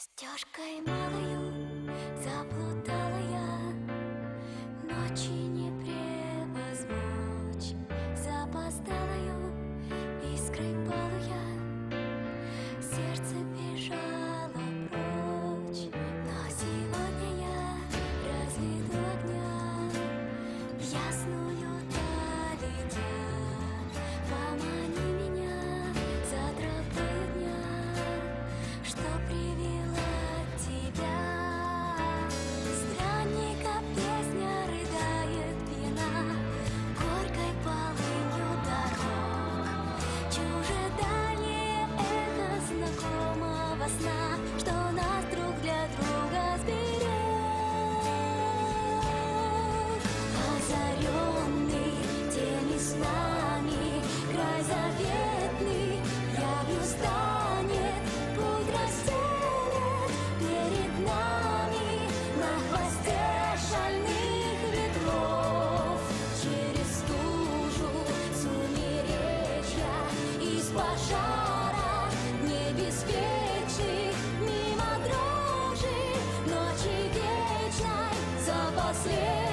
Стежкой малою заплутала я, ночи не превозмочь. Запоздалою искрой полуя сердце бежало прочь. Но сегодня я разведу огня в ясную даль идя. Помани меня за тропою дня, что привела тебя. Странника песня рыдает пьяна горькой полынью дорог. Чужедальнее эхо знакомого сна, что нас друг для друга сберег. Озаренный теми снами, край заветный явью станет, путь расстелет перед нами на хвосте шальных ветров. Через стужу сумеречья, из пожара небеспечных, мимо дрожи ночи вечной запоследствий.